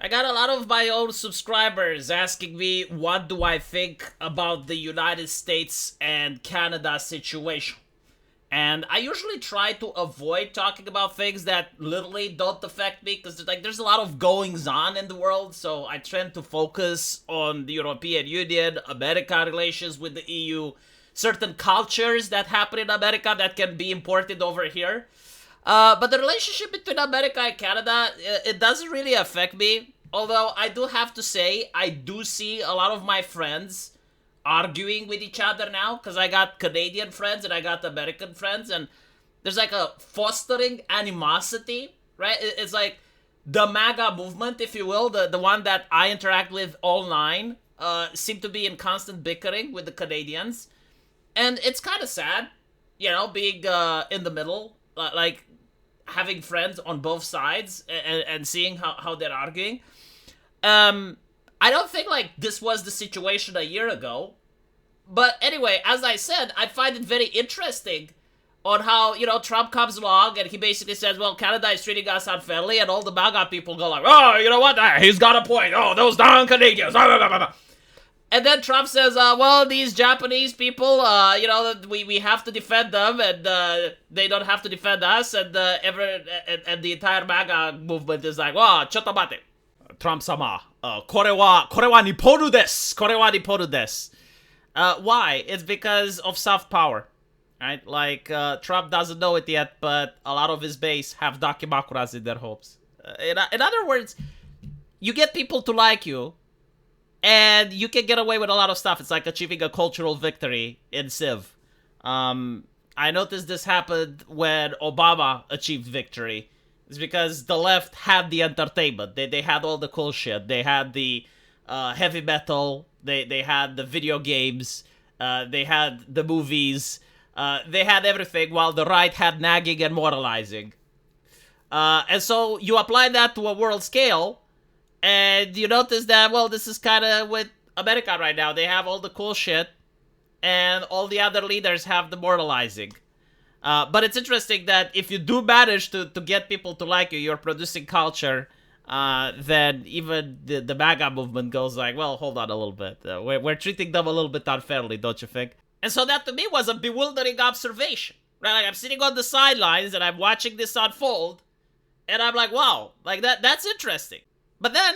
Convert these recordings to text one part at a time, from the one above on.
I got a lot of my own subscribers asking me what do I think about the United States and Canada situation. And I usually try to avoid talking about things that literally don't affect me because there's a lot of goings on in the world, so I tend to focus on the European Union, America relations with the EU, certain cultures that happen in America that can be imported over here. But the relationship between America and Canada, it doesn't really affect me. Although I do have to say, I do see a lot of my friends arguing with each other now, because I got Canadian friends and I got American friends, and there's like a fostering animosity, right? It's like the MAGA movement, if you will, the one that I interact with online, seem to be in constant bickering with the Canadians. And it's kind of sad, being in the middle, like having friends on both sides and seeing how they're arguing. I don't think like this was the situation a year ago. But anyway, as I said, I find it very interesting on how, Trump comes along and he basically says, well, Canada is treating us unfairly, and all the MAGA people go like, oh, you know what? He's got a point. Oh, those darn Canadians. And then Trump says, well, these Japanese people, we have to defend them, and they don't have to defend us, and and the entire MAGA movement is like, wow, chotomate. Trump-sama, これは日本です。これは日本です. Why? It's because of soft power, right? Like, Trump doesn't know it yet, but a lot of his base have dakimakuras in their homes. In other words, you get people to like you, and you can get away with a lot of stuff. It's like achieving a cultural victory in Civ. I noticed this happened when Obama achieved victory. It's because the left had the entertainment. They had all the cool shit. They had the heavy metal. They had the video games. They had the movies. They had everything, while the right had nagging and moralizing. And so you apply that to a world scale, and you notice that, well, this is kind of with America right now. They have all the cool shit, and all the other leaders have the moralizing. But it's interesting that if you do manage to get people to like you, you're producing culture, then even the MAGA movement goes like, well, hold on a little bit. We're treating them a little bit unfairly, don't you think? And so that to me was a bewildering observation, right? Like, I'm sitting on the sidelines and I'm watching this unfold, and I'm like, wow, like that's interesting. But then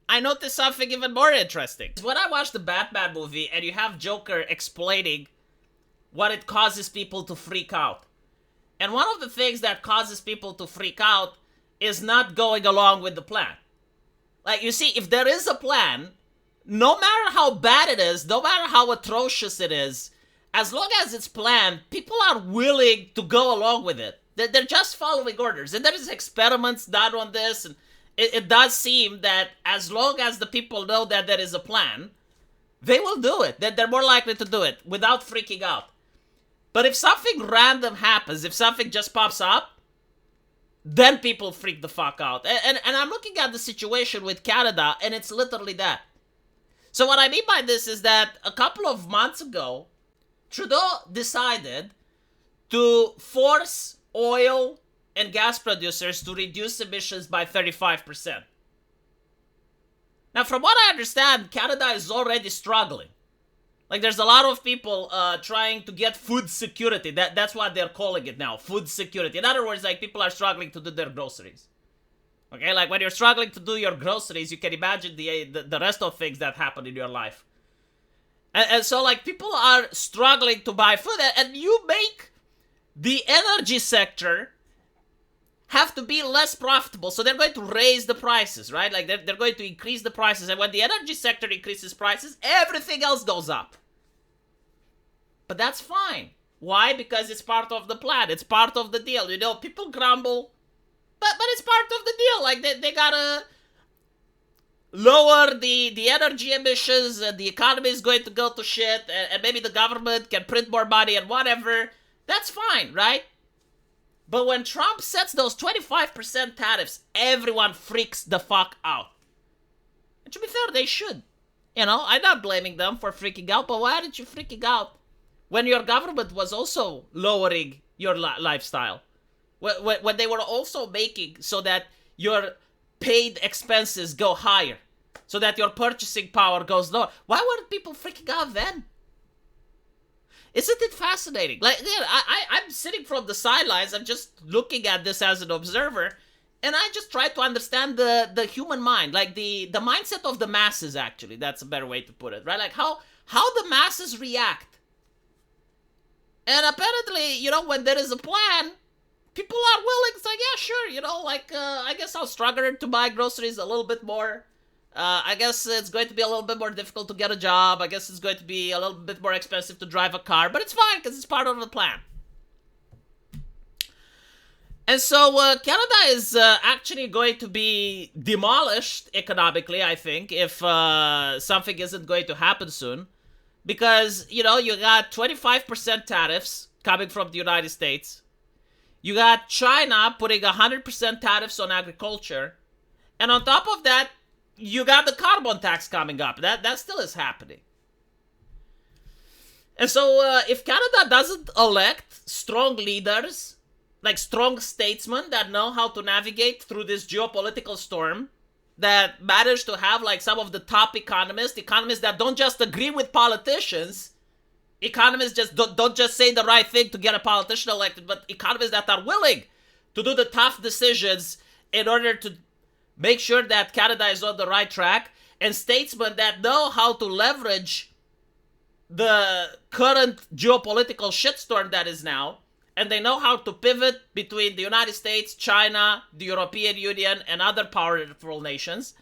I noticed something even more interesting. When I watched the Batman movie and you have Joker explaining what it causes people to freak out. And one of the things that causes people to freak out is not going along with the plan. Like, you see, if there is a plan, no matter how bad it is, no matter how atrocious it is, as long as it's planned, people are willing to go along with it. They're just following orders. And there's experiments done on this, and it does seem that as long as the people know that there is a plan, they will do it. They're more likely to do it without freaking out. But if something random happens, if something just pops up, then people freak the fuck out. And I'm looking at the situation with Canada, and it's literally that. So what I mean by this is that a couple of months ago, Trudeau decided to force oil and gas producers to reduce emissions by 35%. Now, from what I understand, Canada is already struggling. Like, there's a lot of people trying to get food security. That's what they're calling it now, food security. In other words, like, people are struggling to do their groceries. Okay, like, when you're struggling to do your groceries, you can imagine the rest of things that happen in your life. And so, like, people are struggling to buy food, and you make the energy sector have to be less profitable, so they're going to raise the prices, right? Like, they're going to increase the prices, and when the energy sector increases prices, everything else goes up. But that's fine. Why? Because it's part of the plan. It's part of the deal. You know, people grumble, but it's part of the deal. Like, they gotta lower the energy emissions, and the economy is going to go to shit, and maybe the government can print more money and whatever. That's fine, right? But when Trump sets those 25% tariffs, everyone freaks the fuck out. And to be fair, they should. You know, I'm not blaming them for freaking out, but why aren't you freaking out when your government was also lowering your lifestyle? When they were also making so that your paid expenses go higher so that your purchasing power goes lower. Why weren't people freaking out then? Isn't it fascinating? Like, yeah, I'm sitting from the sidelines. I'm just looking at this as an observer, and I just try to understand the human mind, like the mindset of the masses. Actually, that's a better way to put it, right? Like how the masses react. And apparently, when there is a plan, people are willing to say, yeah, sure, I guess I'll struggle to buy groceries a little bit more. I guess it's going to be a little bit more difficult to get a job. I guess it's going to be a little bit more expensive to drive a car, but it's fine because it's part of the plan. And so Canada is actually going to be demolished economically, I think, if something isn't going to happen soon. Because, you got 25% tariffs coming from the United States. You got China putting 100% tariffs on agriculture. And on top of that, you got the carbon tax coming up. That still is happening. And so if Canada doesn't elect strong leaders, like strong statesmen that know how to navigate through this geopolitical storm, that manage to have like some of the top economists that don't just agree with politicians, economists just don't just say the right thing to get a politician elected, but economists that are willing to do the tough decisions in order to make sure that Canada is on the right track, and statesmen that know how to leverage the current geopolitical shitstorm that is now, and they know how to pivot between the United States, China, the European Union, and other powerful nations,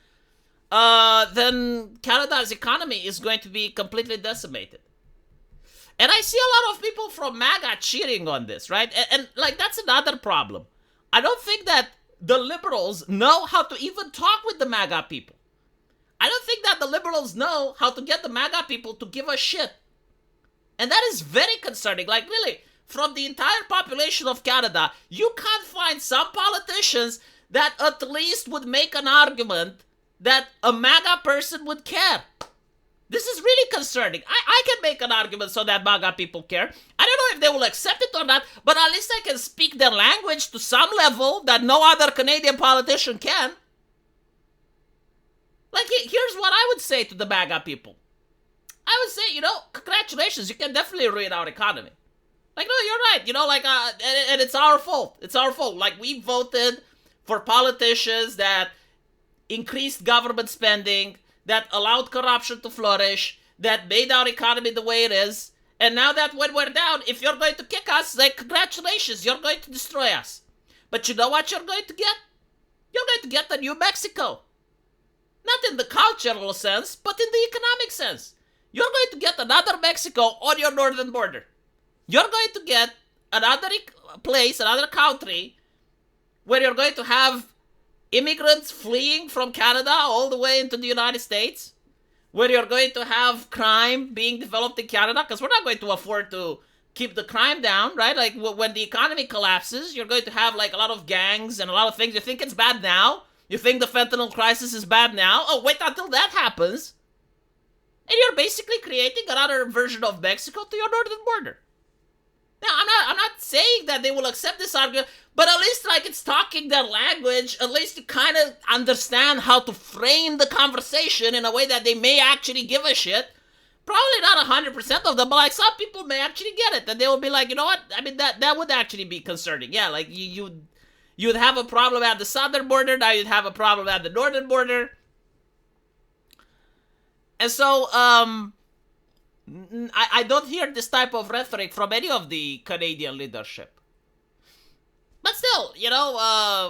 then Canada's economy is going to be completely decimated. And I see a lot of people from MAGA cheering on this, right? And that's another problem. I don't think that the liberals know how to even talk with the MAGA people. I don't think that the liberals know how to get the MAGA people to give a shit. And that is very concerning. Like, really, from the entire population of Canada, you can't find some politicians that at least would make an argument that a MAGA person would care. This is really concerning. I can make an argument so that MAGA people care. I don't know if they will accept it or not, but at least I can speak their language to some level that no other Canadian politician can. Like, here's what I would say to the MAGA people. I would say, congratulations, you can definitely ruin our economy. Like, no, you're right, and it's our fault. It's our fault. Like, we voted for politicians that increased government spending, that allowed corruption to flourish, that made our economy the way it is. And now that when we're down, if you're going to kick us, like, congratulations, you're going to destroy us. But you know what you're going to get? You're going to get the New Mexico. Not in the cultural sense, but in the economic sense. You're going to get another Mexico on your northern border. You're going to get another place, another country, where you're going to have immigrants fleeing from Canada all the way into the United States, where you're going to have crime being developed in Canada, because we're not going to afford to keep the crime down, right? Like, when the economy collapses, you're going to have, like, a lot of gangs and a lot of things. You think it's bad now? You think the fentanyl crisis is bad now? Oh, wait until that happens. And you're basically creating another version of Mexico to your northern border. Now, I'm not saying that they will accept this argument, but at least, like, it's talking their language. At least you kind of understand how to frame the conversation in a way that they may actually give a shit. Probably not 100% of them, but, like, some people may actually get it. And they will be like, you know what? I mean, that would actually be concerning. Yeah, like, you'd have a problem at the southern border. Now you'd have a problem at the northern border. And so, I don't hear this type of rhetoric from any of the Canadian leadership. But still,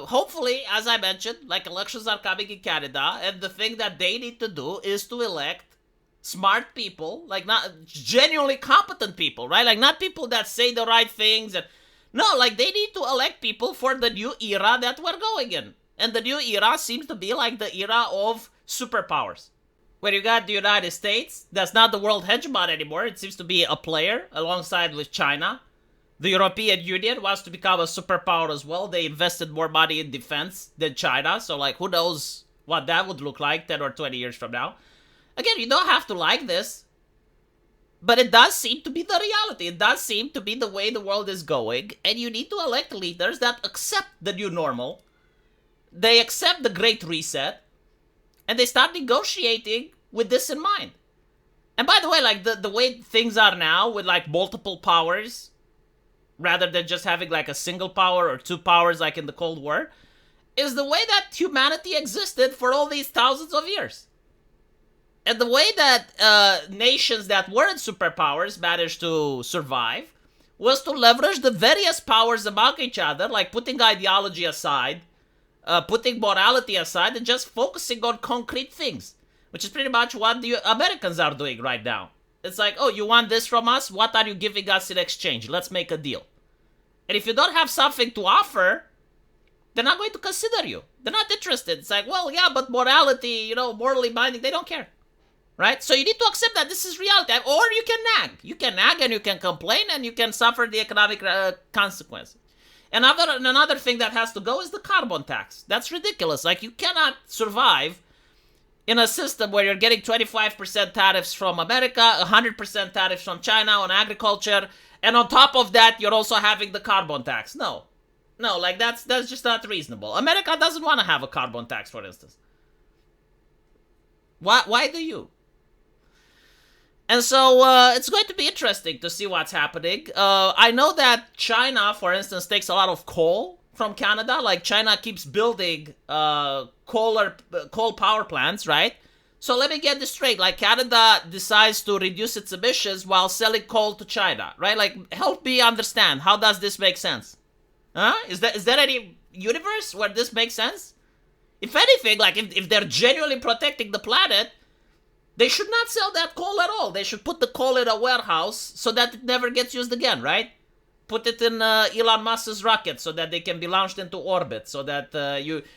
hopefully, as I mentioned, like, elections are coming in Canada, and the thing that they need to do is to elect smart people, like, not genuinely competent people, right? Like, not people that say the right things. No, like, they need to elect people for the new era that we're going in. And the new era seems to be like the era of superpowers, where you got the United States. That's not the world hegemon anymore. It seems to be a player alongside with China. The European Union wants to become a superpower as well. They invested more money in defense than China. So, like, who knows what that would look like 10 or 20 years from now. Again, you don't have to like this, but it does seem to be the reality. It does seem to be the way the world is going. And you need to elect leaders that accept the new normal, they accept the Great Reset, and they start negotiating with this in mind. And by the way, like the way things are now with like multiple powers, rather than just having like a single power or two powers like in the Cold War, is the way that humanity existed for all these thousands of years. And the way that nations that weren't superpowers managed to survive was to leverage the various powers among each other, like putting ideology aside, putting morality aside, and just focusing on concrete things, which is pretty much what the Americans are doing right now. It's like, oh, you want this from us? What are you giving us in exchange? Let's make a deal. And if you don't have something to offer, they're not going to consider you. They're not interested. It's like, well, yeah, but morality, morally binding, they don't care. Right? So you need to accept that this is reality. Or you can nag. You can nag and you can complain and you can suffer the economic consequences. Another thing that has to go is the carbon tax. That's ridiculous. Like, you cannot survive in a system where you're getting 25% tariffs from America, 100% tariffs from China on agriculture, and on top of that, you're also having the carbon tax. No, like that's just not reasonable. America doesn't want to have a carbon tax, for instance. Why do you? And so it's going to be interesting to see what's happening. I know that China, for instance, takes a lot of coal from Canada. Like, China keeps building coal power plants, right? So let me get this straight. Like, Canada decides to reduce its emissions while selling coal to China, right? Like, help me understand. How does this make sense? Huh? Is there any universe where this makes sense? If anything, like, if they're genuinely protecting the planet, they should not sell that coal at all. They should put the coal in a warehouse so that it never gets used again, right? Put it in Elon Musk's rocket so that they can be launched into orbit, so that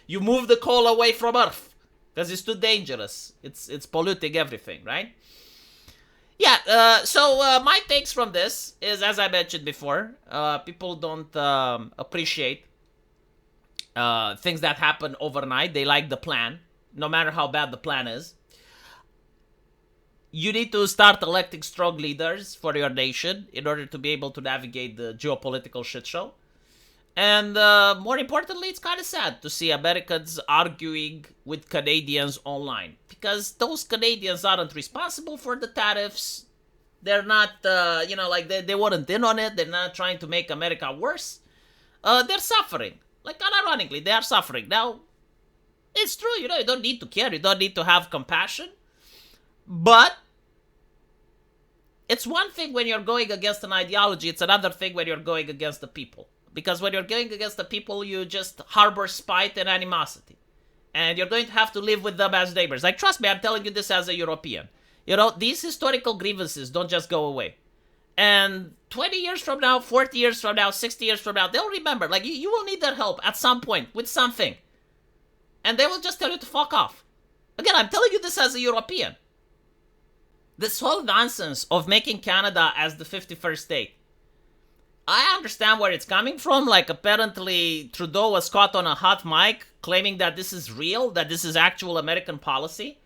you move the coal away from Earth, because it's too dangerous. It's polluting everything, right? Yeah, so my takes from this is, as I mentioned before, people don't appreciate things that happen overnight. They like the plan, no matter how bad the plan is. You need to start electing strong leaders for your nation in order to be able to navigate the geopolitical shit show. And more importantly, it's kind of sad to see Americans arguing with Canadians online, because those Canadians aren't responsible for the tariffs. They're not, like they weren't in on it. They're not trying to make America worse. They're suffering. Like, unironically, they are suffering. Now, it's true, you don't need to care. You don't need to have compassion. But it's one thing when you're going against an ideology. It's another thing when you're going against the people. Because when you're going against the people, you just harbor spite and animosity. And you're going to have to live with them as neighbors. Like, trust me, I'm telling you this as a European. These historical grievances don't just go away. And 20 years from now, 40 years from now, 60 years from now, they'll remember. Like, you will need their help at some point with something. And they will just tell you to fuck off. Again, I'm telling you this as a European. This whole nonsense of making Canada as the 51st state, I understand where it's coming from. Like, apparently Trudeau was caught on a hot mic claiming that this is real, that this is actual American policy.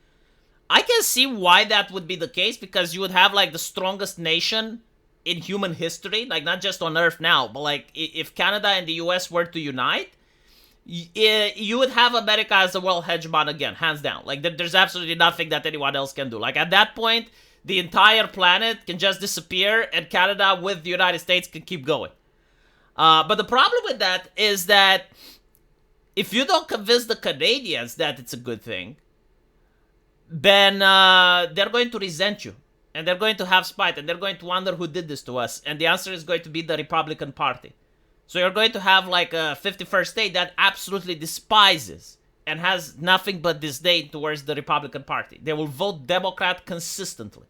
I can see why that would be the case, because you would have like the strongest nation in human history, like not just on Earth now, but like if Canada and the US were to unite, you would have America as the world hegemon again, hands down. Like, there's absolutely nothing that anyone else can do. Like, at that point, the entire planet can just disappear, and Canada with the United States can keep going. But the problem with that is that if you don't convince the Canadians that it's a good thing, then they're going to resent you. And they're going to have spite, and they're going to wonder who did this to us. And the answer is going to be the Republican Party. So you're going to have like a 51st state that absolutely despises and has nothing but disdain towards the Republican Party. They will vote Democrat consistently.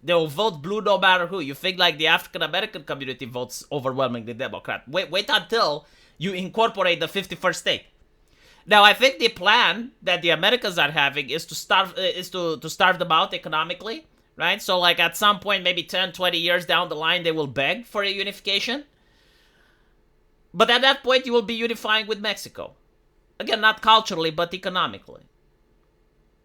They will vote blue no matter who. You think like the African American community votes overwhelmingly Democrat. Wait until you incorporate the 51st state. Now, I think the plan that the Americans are having is to starve them out economically, right? So like at some point, maybe 10, 20 years down the line, they will beg for a unification. But at that point, you will be unifying with Mexico. Again, not culturally, but economically.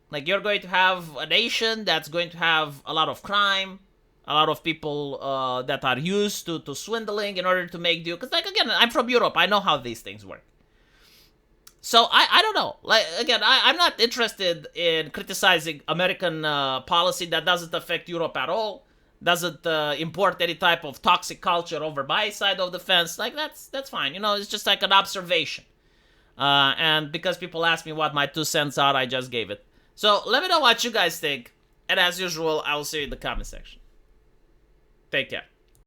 Like, you're going to have a nation that's going to have a lot of crime, a lot of people that are used to swindling in order to make deals. Because, like, again, I'm from Europe. I know how these things work. So I don't know. Like again, I'm not interested in criticizing American policy that doesn't affect Europe at all. Doesn't import any type of toxic culture over my side of the fence. Like that's fine. It's just like an observation. And because people ask me what my 2 cents are, I just gave it. So let me know what you guys think. And as usual, I will see you in the comment section. Take care.